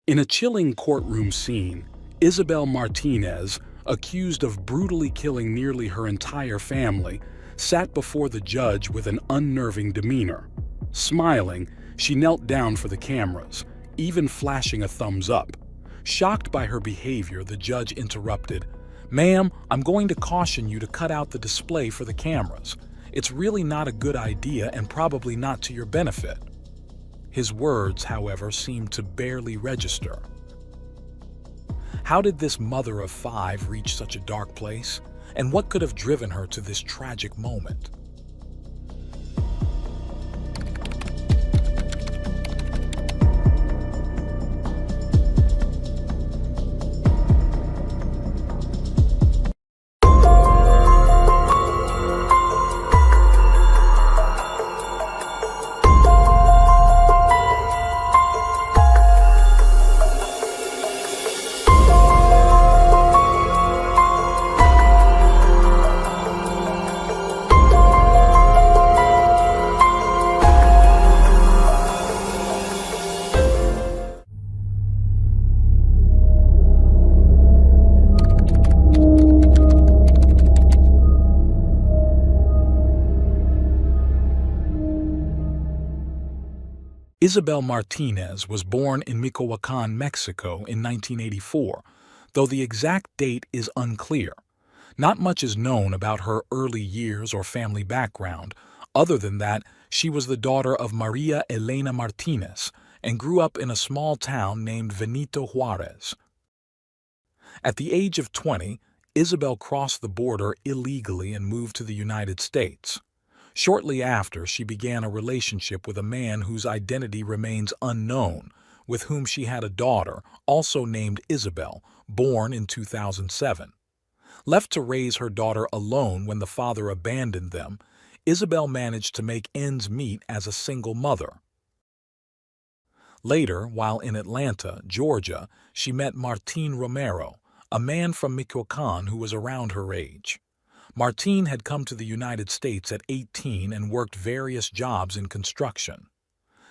In a chilling courtroom scene, Isabel Martinez, accused of brutally killing nearly her entire family, sat before the judge with an unnerving demeanor. Smiling, she knelt down for the cameras, even flashing a thumbs up. Shocked by her behavior, the judge interrupted, "Ma'am, I'm going to caution you to cut out the display for the cameras. It's really not a good idea and probably not to your benefit." His words, however, seemed to barely register. How did this mother of five reach such a dark place? And what could have driven her to this tragic moment? Isabel Martinez was born in Michoacán, Mexico in 1984, though the exact date is unclear. Not much is known about her early years or family background, other than that she was the daughter of Maria Elena Martinez and grew up in a small town named Benito Juarez. At the age of 20, Isabel crossed the border illegally and moved to the United States. Shortly after, she began a relationship with a man whose identity remains unknown, with whom she had a daughter, also named Isabel, born in 2007. Left to raise her daughter alone when the father abandoned them, Isabel managed to make ends meet as a single mother. Later, while in Atlanta, Georgia, she met Martin Romero, a man from Michoacán who was around her age. Martin had come to the United States at 18 and worked various jobs in construction.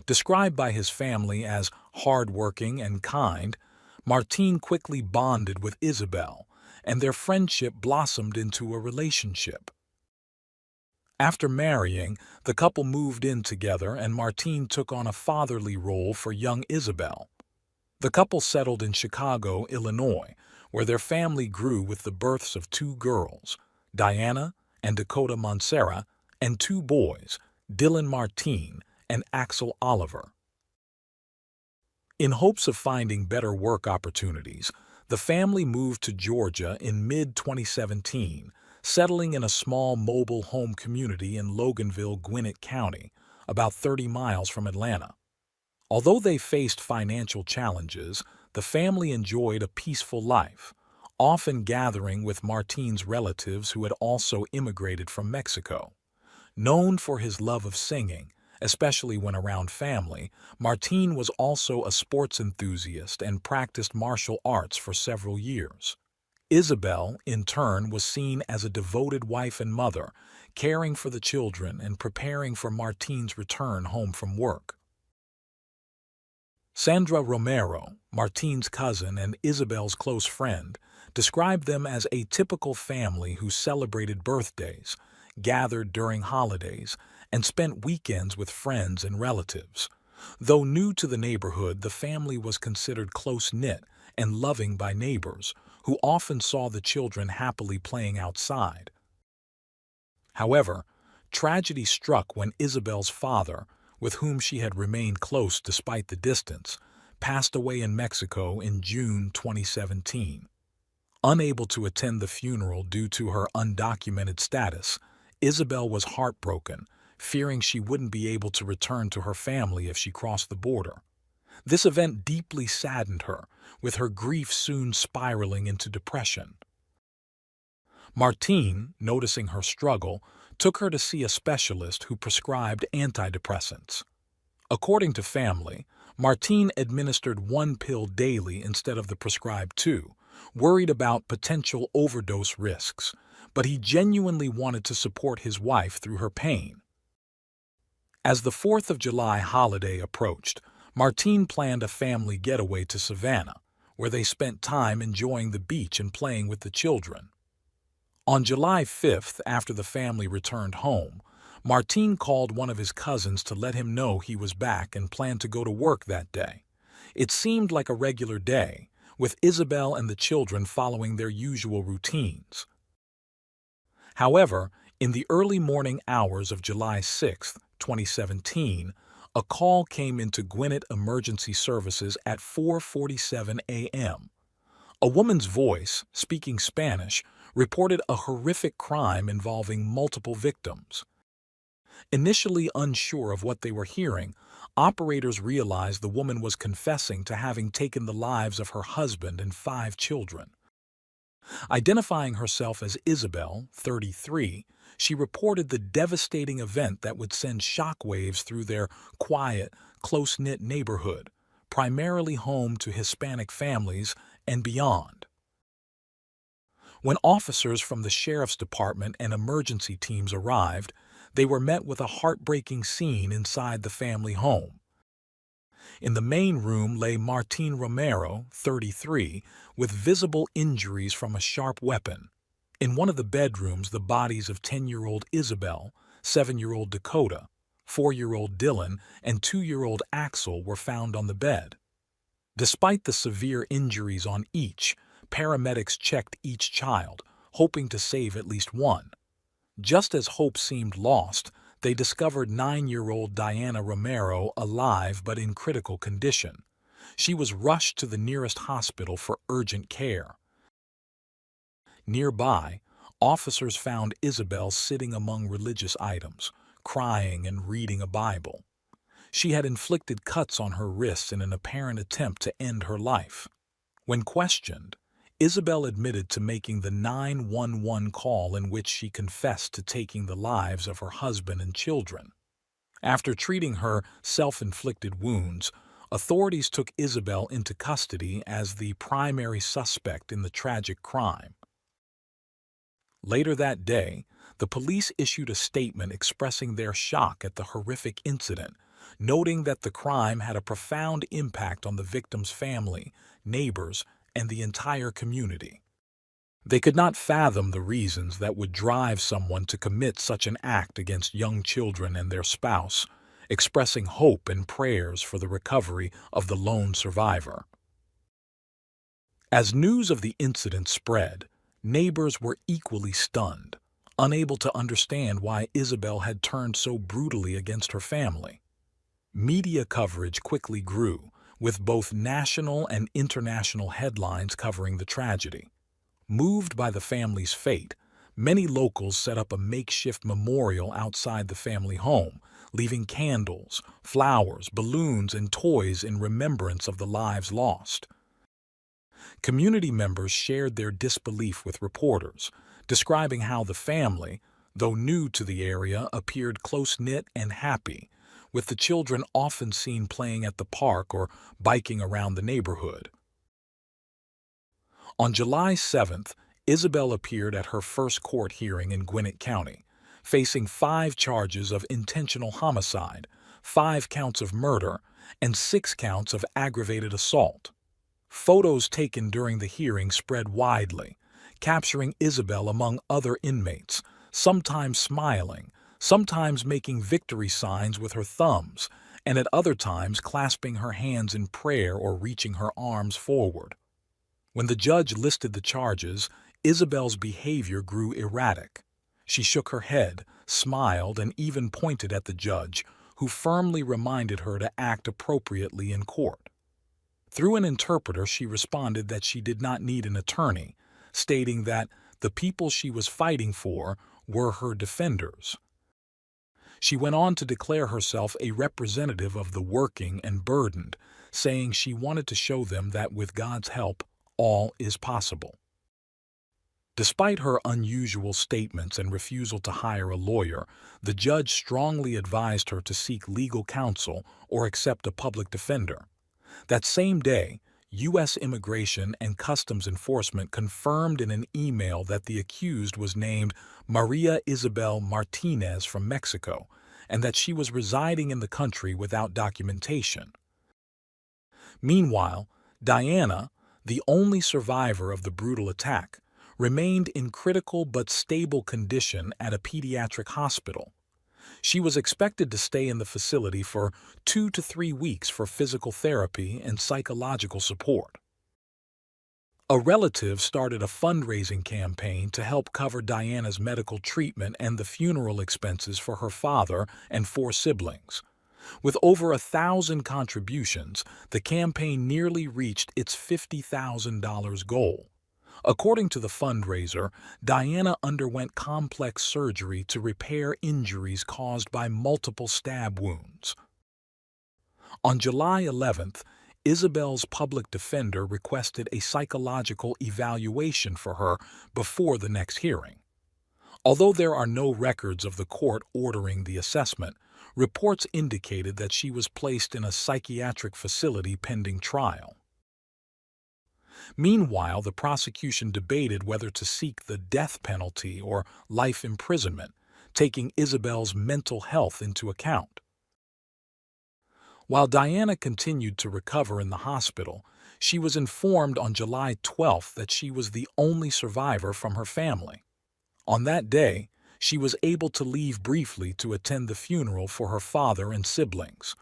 Described by his family as hard-working and kind, Martin quickly bonded with Isabel, and their friendship blossomed into a relationship. After marrying, the couple moved in together and Martin took on a fatherly role for young Isabel. The couple settled in Chicago, Illinois, where their family grew with the births of two girls, Diana and Dakota Montserrat, and two boys, Dylan Martin and Axel Oliver. In hopes of finding better work opportunities, the family moved to Georgia in mid-2017, settling in a small mobile home community in Loganville, Gwinnett County, about 30 miles from Atlanta. Although they faced financial challenges, the family enjoyed a peaceful life, often gathering with Martin's relatives who had also immigrated from Mexico. Known for his love of singing, especially when around family, Martin was also a sports enthusiast and practiced martial arts for several years. Isabel, in turn, was seen as a devoted wife and mother, caring for the children and preparing for Martin's return home from work. Sandra Romero, Martin's cousin and Isabel's close friend, described them as a typical family who celebrated birthdays, gathered during holidays, and spent weekends with friends and relatives. Though new to the neighborhood, the family was considered close-knit and loving by neighbors, who often saw the children happily playing outside. However, tragedy struck when Isabel's father, with whom she had remained close despite the distance, passed away in Mexico in June 2017. Unable to attend the funeral due to her undocumented status, Isabel was heartbroken, fearing she wouldn't be able to return to her family if she crossed the border. This event deeply saddened her, with her grief soon spiraling into depression. Martin, noticing her struggle, took her to see a specialist who prescribed antidepressants. According to family, Martin administered one pill daily instead of the prescribed two, worried about potential overdose risks, but he genuinely wanted to support his wife through her pain. As the 4th of July holiday approached, Martine planned a family getaway to Savannah, where they spent time enjoying the beach and playing with the children. On July 5th, after the family returned home, Martine called one of his cousins to let him know he was back and planned to go to work that day. It seemed like a regular day, with Isabel and the children following their usual routines. However, in the early morning hours of July 6, 2017, a call came into Gwinnett Emergency Services at 4:47 a.m. A woman's voice, speaking Spanish, reported a horrific crime involving multiple victims. Initially unsure of what they were hearing, operators realized the woman was confessing to having taken the lives of her husband and 5 children. Identifying herself as Isabel, 33, she reported the devastating event that would send shockwaves through their quiet, close-knit neighborhood, primarily home to Hispanic families and beyond. When officers from the sheriff's department and emergency teams arrived, they were met with a heartbreaking scene inside the family home. In the main room lay Martine Romero, 33, with visible injuries from a sharp weapon. In one of the bedrooms, the bodies of 10-year-old Isabel, 7-year-old Dakota, 4-year-old Dylan, and 2-year-old Axel were found on the bed. Despite the severe injuries on each, paramedics checked each child, hoping to save at least one. Just as hope seemed lost, they discovered 9-year-old Diana Romero alive but in critical condition. She was rushed to the nearest hospital for urgent care. Nearby, officers found Isabel sitting among religious items, crying and reading a Bible. She had inflicted cuts on her wrists in an apparent attempt to end her life. When questioned, Isabel admitted to making the 911 call in which she confessed to taking the lives of her husband and children. After treating her self-inflicted wounds, authorities took Isabel into custody as the primary suspect in the tragic crime. Later that day, the police issued a statement expressing their shock at the horrific incident, noting that the crime had a profound impact on the victim's family, neighbors, and the entire community. They could not fathom the reasons that would drive someone to commit such an act against young children and their spouse, expressing hope and prayers for the recovery of the lone survivor. As news of the incident spread, neighbors were equally stunned, unable to understand why Isabel had turned so brutally against her family. Media coverage quickly grew, with both national and international headlines covering the tragedy. Moved by the family's fate, many locals set up a makeshift memorial outside the family home, leaving candles, flowers, balloons, and toys in remembrance of the lives lost. Community members shared their disbelief with reporters, describing how the family, though new to the area, appeared close-knit and happy, with the children often seen playing at the park or biking around the neighborhood. On July 7th, Isabel appeared at her first court hearing in Gwinnett County, facing 5 charges of intentional homicide, 5 counts of murder, and 6 counts of aggravated assault. Photos taken during the hearing spread widely, capturing Isabel among other inmates, sometimes smiling, sometimes making victory signs with her thumbs, and at other times clasping her hands in prayer or reaching her arms forward. When the judge listed the charges, Isabel's behavior grew erratic. She shook her head, smiled, and even pointed at the judge, who firmly reminded her to act appropriately in court. Through an interpreter, she responded that she did not need an attorney, stating that the people she was fighting for were her defenders. She went on to declare herself a representative of the working and burdened, saying she wanted to show them that with God's help, all is possible. Despite her unusual statements and refusal to hire a lawyer, the judge strongly advised her to seek legal counsel or accept a public defender. That same day, U.S. Immigration and Customs Enforcement confirmed in an email that the accused was named Maria Isabel Martinez from Mexico and that she was residing in the country without documentation. Meanwhile, Diana, the only survivor of the brutal attack, remained in critical but stable condition at a pediatric hospital. She was expected to stay in the facility for 2 to 3 weeks for physical therapy and psychological support. A relative started a fundraising campaign to help cover Diana's medical treatment and the funeral expenses for her father and 4 siblings. With over 1,000 contributions, the campaign nearly reached its $50,000 goal. According to the fundraiser, Diana underwent complex surgery to repair injuries caused by multiple stab wounds. On July 11th, Isabel's public defender requested a psychological evaluation for her before the next hearing. Although there are no records of the court ordering the assessment, reports indicated that she was placed in a psychiatric facility pending trial. Meanwhile, the prosecution debated whether to seek the death penalty or life imprisonment, taking Isabel's mental health into account. While Diana continued to recover in the hospital, she was informed on July 12th that she was the only survivor from her family. On that day, she was able to leave briefly to attend the funeral for her father and siblings.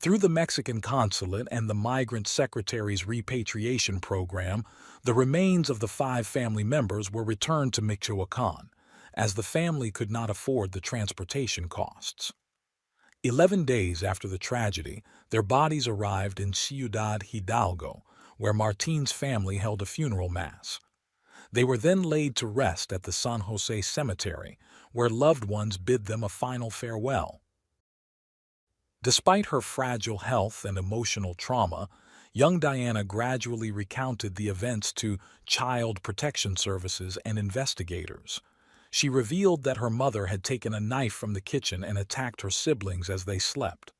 Through the Mexican consulate and the migrant secretary's repatriation program, the remains of the 5 family members were returned to Michoacán, as the family could not afford the transportation costs. 11 days after the tragedy, their bodies arrived in Ciudad Hidalgo, where Martin's family held a funeral mass. They were then laid to rest at the San Jose Cemetery, where loved ones bid them a final farewell. Despite her fragile health and emotional trauma, young Diana gradually recounted the events to Child Protection Services and investigators. She revealed that her mother had taken a knife from the kitchen and attacked her siblings as they slept.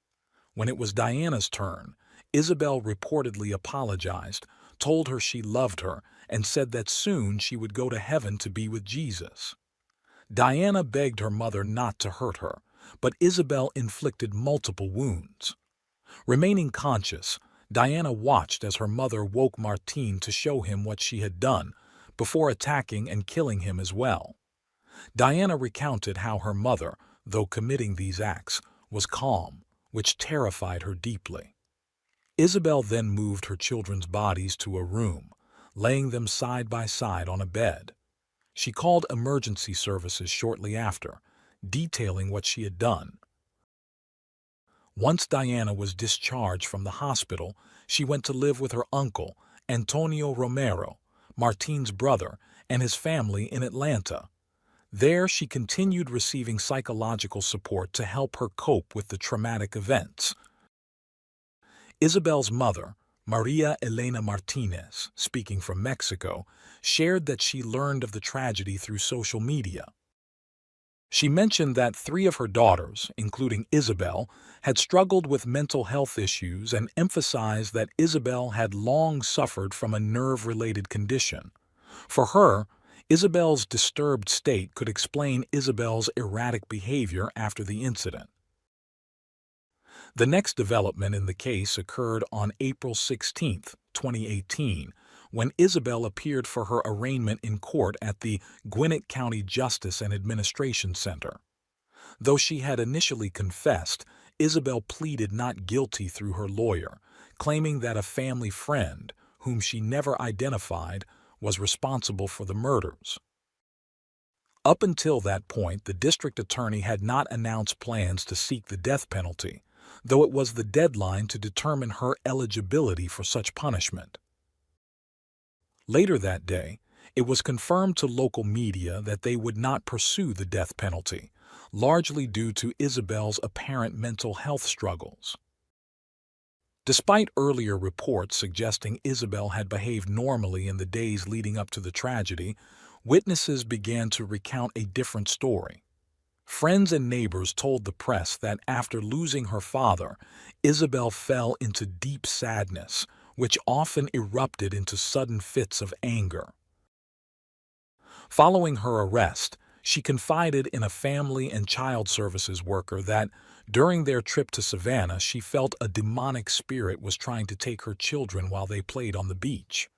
When it was Diana's turn, Isabel reportedly apologized, told her she loved her, and said that soon she would go to heaven to be with Jesus. Diana begged her mother not to hurt her, but Isabel inflicted multiple wounds. Remaining conscious, Diana watched as her mother woke Martin to show him what she had done, before attacking and killing him as well. Diana recounted how her mother, though committing these acts, was calm, which terrified her deeply. Isabel then moved her children's bodies to a room, laying them side by side on a bed. She called emergency services shortly after, detailing what she had done. Once Diana was discharged from the hospital, she went to live with her uncle, Antonio Romero, Martin's brother, and his family in Atlanta. There, she continued receiving psychological support to help her cope with the traumatic events. Isabel's mother, Maria Elena Martinez, speaking from Mexico, shared that she learned of the tragedy through social media. She mentioned that 3 of her daughters, including Isabel, had struggled with mental health issues and emphasized that Isabel had long suffered from a nerve-related condition. For her, Isabel's disturbed state could explain Isabel's erratic behavior after the incident. The next development in the case occurred on April 16, 2018, when Isabel appeared for her arraignment in court at the Gwinnett County Justice and Administration Center. Though she had initially confessed, Isabel pleaded not guilty through her lawyer, claiming that a family friend, whom she never identified, was responsible for the murders. Up until that point, the district attorney had not announced plans to seek the death penalty, though it was the deadline to determine her eligibility for such punishment. Later that day, it was confirmed to local media that they would not pursue the death penalty, largely due to Isabel's apparent mental health struggles. Despite earlier reports suggesting Isabel had behaved normally in the days leading up to the tragedy, witnesses began to recount a different story. Friends and neighbors told the press that after losing her father, Isabel fell into deep sadness, which often erupted into sudden fits of anger. Following her arrest, she confided in a family and child services worker that, During their trip to Savannah, she felt a demonic spirit was trying to take her children while they played on the beach.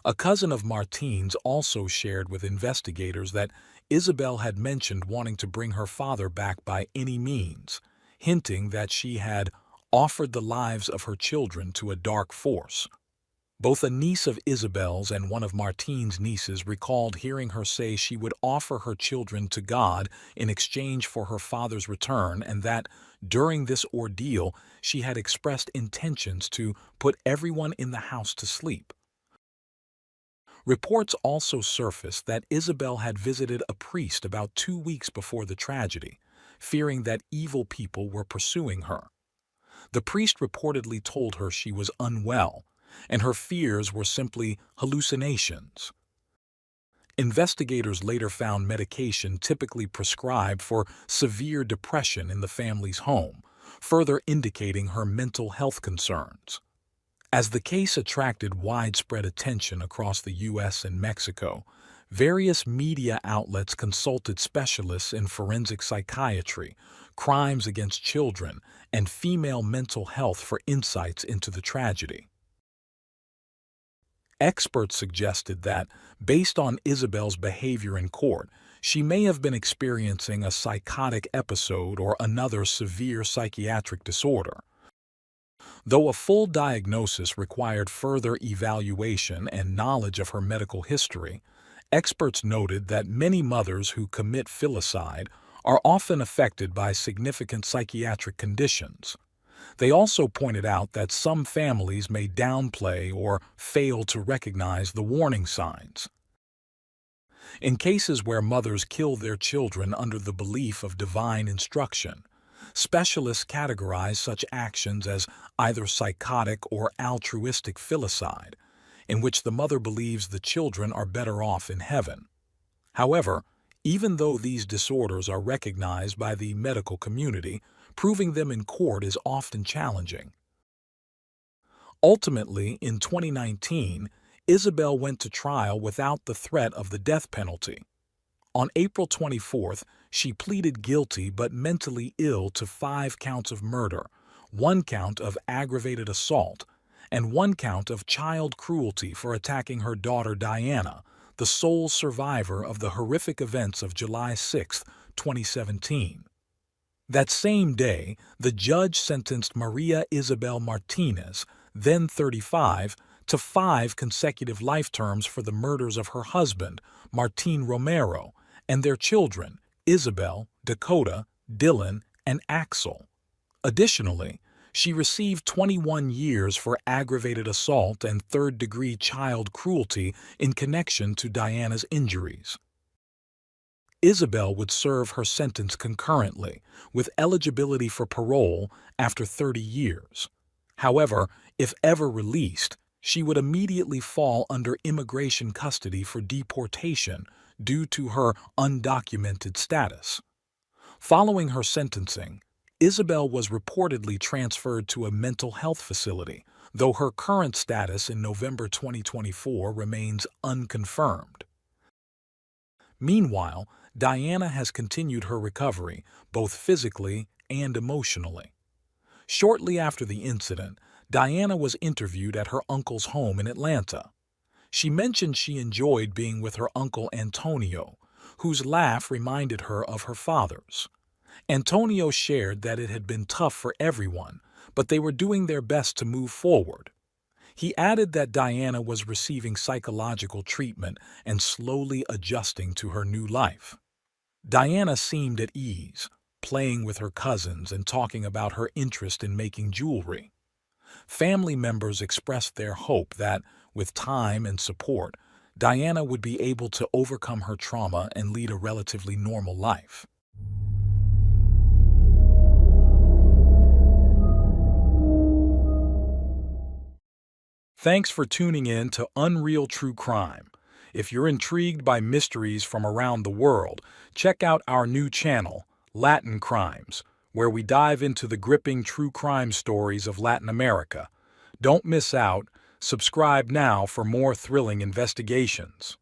A cousin of Martine's also shared with investigators that Isabel had mentioned wanting to bring her father back by any means, hinting that she had offered the lives of her children to a dark force. Both a niece of Isabel's and one of Martine's nieces recalled hearing her say she would offer her children to God in exchange for her father's return, and that during this ordeal she had expressed intentions to put everyone in the house to sleep. Reports also surfaced that Isabel had visited a priest about 2 weeks before the tragedy, fearing that evil people were pursuing her. The priest reportedly told her she was unwell, and her fears were simply hallucinations. Investigators later found medication typically prescribed for severe depression in the family's home, further indicating her mental health concerns. As the case attracted widespread attention across the U.S. and Mexico, various media outlets consulted specialists in forensic psychiatry, crimes against children, and female mental health for insights into the tragedy. Experts suggested that, based on Isabel's behavior in court, she may have been experiencing a psychotic episode or another severe psychiatric disorder. Though a full diagnosis required further evaluation and knowledge of her medical history, experts noted that many mothers who commit filicide are often affected by significant psychiatric conditions. They also pointed out that some families may downplay or fail to recognize the warning signs. In cases where mothers kill their children under the belief of divine instruction, specialists categorize such actions as either psychotic or altruistic filicide, in which the mother believes the children are better off in heaven. However, even though these disorders are recognized by the medical community, proving them in court is often challenging. Ultimately, in 2019, Isabel went to trial without the threat of the death penalty. On April 24th, she pleaded guilty but mentally ill to 5 counts of murder, 1 count of aggravated assault, and 1 count of child cruelty for attacking her daughter Diana, the sole survivor of the horrific events of July 6, 2017. That same day, the judge sentenced Maria Isabel Martinez, then 35, to 5 consecutive life terms for the murders of her husband, Martin Romero, and their children, Isabel, Dakota, Dylan, and Axel. Additionally, she received 21 years for aggravated assault and third-degree child cruelty in connection to Diana's injuries. Isabel would serve her sentence concurrently, with eligibility for parole after 30 years. However, if ever released, she would immediately fall under immigration custody for deportation due to her undocumented status. Following her sentencing, Isabel was reportedly transferred to a mental health facility, though her current status in November 2024 remains unconfirmed. Meanwhile, Diana has continued her recovery, both physically and emotionally. Shortly after the incident, Diana was interviewed at her uncle's home in Atlanta. She mentioned she enjoyed being with her uncle Antonio, whose laugh reminded her of her father's. Antonio shared that it had been tough for everyone, but they were doing their best to move forward. He added that Diana was receiving psychological treatment and slowly adjusting to her new life. Diana seemed at ease, playing with her cousins and talking about her interest in making jewelry. Family members expressed their hope that, with time and support, Diana would be able to overcome her trauma and lead a relatively normal life. Thanks for tuning in to Unreal True Crime. If you're intrigued by mysteries from around the world, check out our new channel, Latin Crimes, where we dive into the gripping true crime stories of Latin America. Don't miss out. Subscribe now for more thrilling investigations.